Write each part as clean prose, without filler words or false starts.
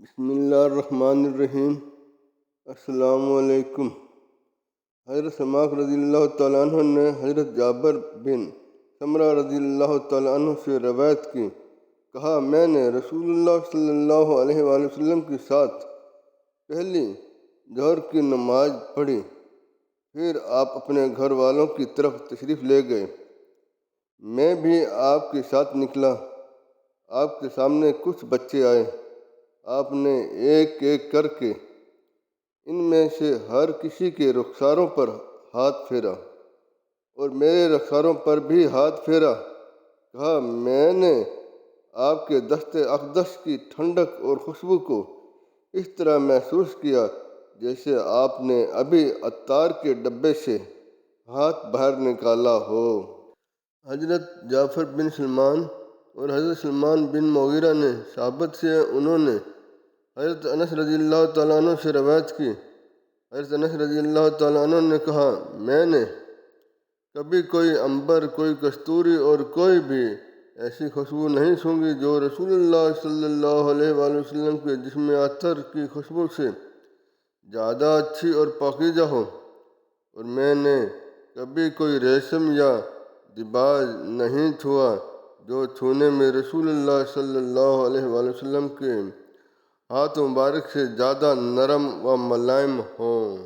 بسم اللہ الرحمن الرحیم۔ السلام علیکم۔ حضرت سماک رضی اللہ تعالیٰ عنہ نے حضرت جابر بن سمرہ رضی اللہ تعالیٰ عنہ سے روایت کی، کہا میں نے رسول اللہ صلی اللہ علیہ وآلہ وسلم کے ساتھ پہلی ظہر کی نماز پڑھی، پھر آپ اپنے گھر والوں کی طرف تشریف لے گئے۔ میں بھی آپ کے ساتھ نکلا۔ آپ کے سامنے کچھ بچے آئے۔ آپ نے ایک ایک کر کے ان میں سے ہر کسی کے رخساروں پر ہاتھ پھیرا اور میرے رخساروں پر بھی ہاتھ پھیرا۔ کہا میں نے آپ کے دست اقدس کی ٹھنڈک اور خوشبو کو اس طرح محسوس کیا جیسے آپ نے ابھی عطار کے ڈبے سے ہاتھ باہر نکالا ہو۔ حضرت جعفر بن سلمان اور حضرت سلمان بن مغیرہ نے صحابت سے انہوں نے حضرت انس رضی اللہ تعالیٰ عنہ سے روایت کی۔ حضرت انس رضی اللہ تعالیٰ عنہ نے کہا میں نے کبھی کوئی عنبر، کوئی کستوری اور کوئی بھی ایسی خوشبو نہیں سونگھی جو رسول اللہ صلی اللہ علیہ وآلہ وسلم کے جسم اطہر کی خوشبو سے زیادہ اچھی اور پاکیزہ ہو، اور میں نے کبھی کوئی ریشم یا دباج نہیں چھوا جو چھونے میں رسول اللہ صلی اللہ علیہ وآلہ وسلم کے ہاتھ مبارک سے زیادہ نرم و ملائم ہوں۔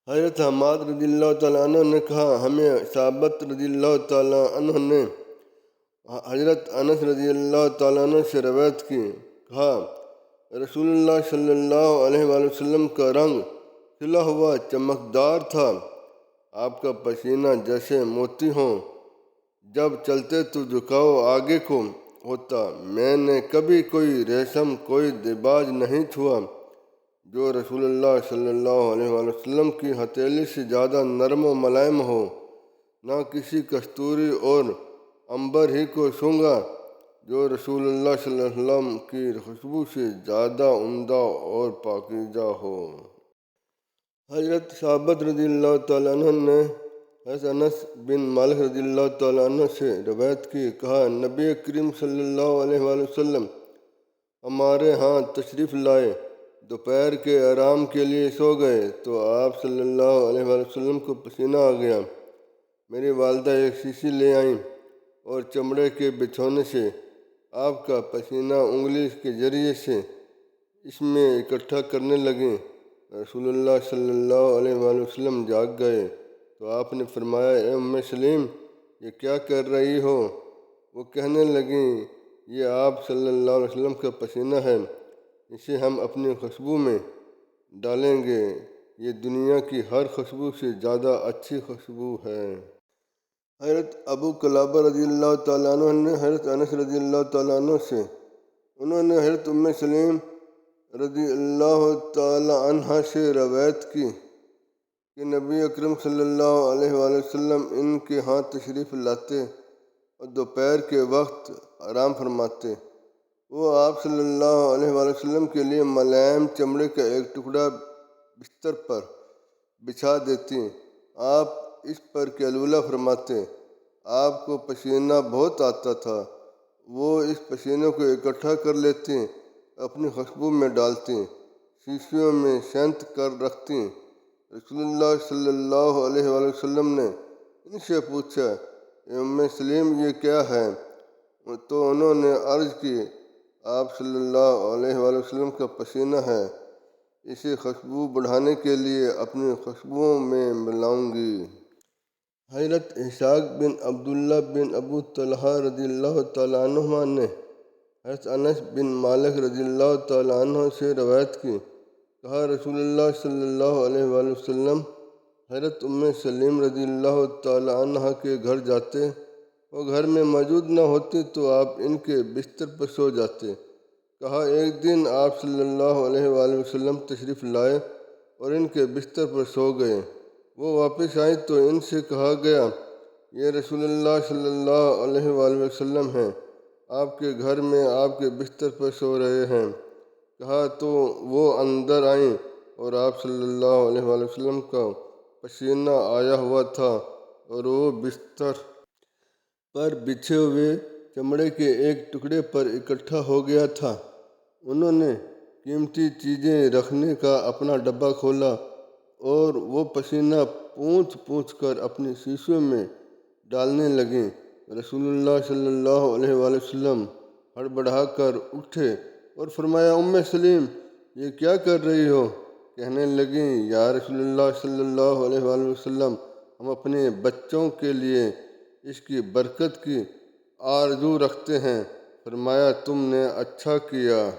حضرت حماد رضی اللہ تعالیٰ عنہ نے کہا ہمیں صحابت رضی اللہ تعالیٰ عنہ نے حضرت انس رضی اللہ تعالیٰ عنہ سے روایت کی، کہا رسول اللہ صلی اللہ علیہ وآلہ وسلم کا رنگ کھلا ہوا چمکدار تھا، آپ کا پسینہ جیسے موتی ہوں، جب چلتے تو جھکاؤ آگے کو ہوتا۔ میں نے کبھی کوئی ریشم، کوئی دباج نہیں چھوا جو رسول اللہ صلی اللہ علیہ وآلہ وسلم کی ہتھیلی سے زیادہ نرم و ملائم ہو، نہ کسی کستوری اور عنبر ہی کو سونگھا جو رسول اللہ صلی اللہ علیہ وسلم کی خوشبو سے زیادہ عمدہ اور پاکیزہ ہو۔ حضرت ثابت رضی اللہ تعالیٰ عنہ نے حضرت انس بن مالک رضی اللہ تعالیٰ عنہ سے روایت کی، کہا نبی کریم صلی اللہ علیہ وآلہ وسلم ہمارے ہاں تشریف لائے، دوپہر کے آرام کے لیے سو گئے تو آپ صلی اللہ علیہ وآلہ وسلم کو پسینہ آ گیا۔ میری والدہ ایک شیشی لے آئیں اور چمڑے کے بچھونے سے آپ کا پسینہ انگلی کے ذریعے سے اس میں اکٹھا کرنے لگیں۔ رسول اللہ صلی اللہ علیہ وآلہ وسلم جاگ گئے تو آپ نے فرمایا اے سلیم یہ کیا کر رہی ہو؟ وہ کہنے لگیں یہ آپ صلی اللہ علیہ وسلم کا پسینہ ہے، اسے ہم اپنی خوشبو میں ڈالیں گے، یہ دنیا کی ہر خوشبو سے زیادہ اچھی خوشبو ہے۔ حضرت ابو قلابہ رضی اللہ تعالیٰ عنہ نے حضرت انس رضی اللہ تعالیٰ عنہ سے انہوں نے حضرت سلیم رضی اللہ تعالیٰ عنہ سے روایت کی کہ نبی اکرم صلی اللہ علیہ وآلہ وسلم ان کے ہاں تشریف لاتے اور دوپہر کے وقت آرام فرماتے۔ وہ آپ صلی اللہ علیہ وآلہ وسلم کے لیے ملائم چمڑے کا ایک ٹکڑا بستر پر بچھا دیتی، آپ اس پر قیلولہ فرماتے۔ آپ کو پسینہ بہت آتا تھا، وہ اس پسینے کو اکٹھا کر لیتی، اپنی خوشبو میں ڈالتی، شیشیوں میں سینت کر رکھتی۔ رسول اللہ صلی اللہ علیہ وآلہ وسلم نے ان سے پوچھا اے سلیم یہ کیا ہے؟ تو انہوں نے عرض کی آپ صلی اللہ علیہ وآلہ وسلم کا پسینہ ہے، اسے خوشبو بڑھانے کے لیے اپنی خوشبوؤں میں ملاؤں گی۔ حضرت اسحاق بن عبداللہ بن ابو طلحہ رضی اللہ تعالیٰ عنہما نے حضرت انس بن مالک رضی اللہ تعالیٰ عنہ سے روایت کی، کہا رسول اللہ صلی اللہ علیہ وآلہ وسلم حضرت سلیم رضی اللہ تعالیٰ عنہ کے گھر جاتے، وہ گھر میں موجود نہ ہوتی تو آپ ان کے بستر پر سو جاتے۔ کہا ایک دن آپ صلی اللہ علیہ وآلہ وسلم تشریف لائے اور ان کے بستر پر سو گئے۔ وہ واپس آئیں تو ان سے کہا گیا یہ رسول اللہ صلی اللہ علیہ وآلہ وسلم ہیں، آپ کے گھر میں آپ کے بستر پر سو رہے ہیں۔ کہا تو وہ اندر آئیں اور آپ صلی اللہ علیہ وآلہ وسلم کا پسینہ آیا ہوا تھا اور وہ بستر پر بچھے ہوئے چمڑے کے ایک ٹکڑے پر اکٹھا ہو گیا تھا۔ انہوں نے قیمتی چیزیں رکھنے کا اپنا ڈبہ کھولا اور وہ پسینہ پونچھ پونچھ کر اپنی شیشوں میں ڈالنے لگیں۔ رسول اللہ صلی اللہ علیہ وآلہ وسلم ہڑبڑا کر اٹھے اور فرمایا، سلیم یہ کیا کر رہی ہو؟ کہنے لگیں، یا رسول اللہ صلی اللہ علیہ وآلہ وسلم، ہم اپنے بچوں کے لیے اس کی برکت کی آرزو رکھتے ہیں۔ فرمایا، تم نے اچھا کیا۔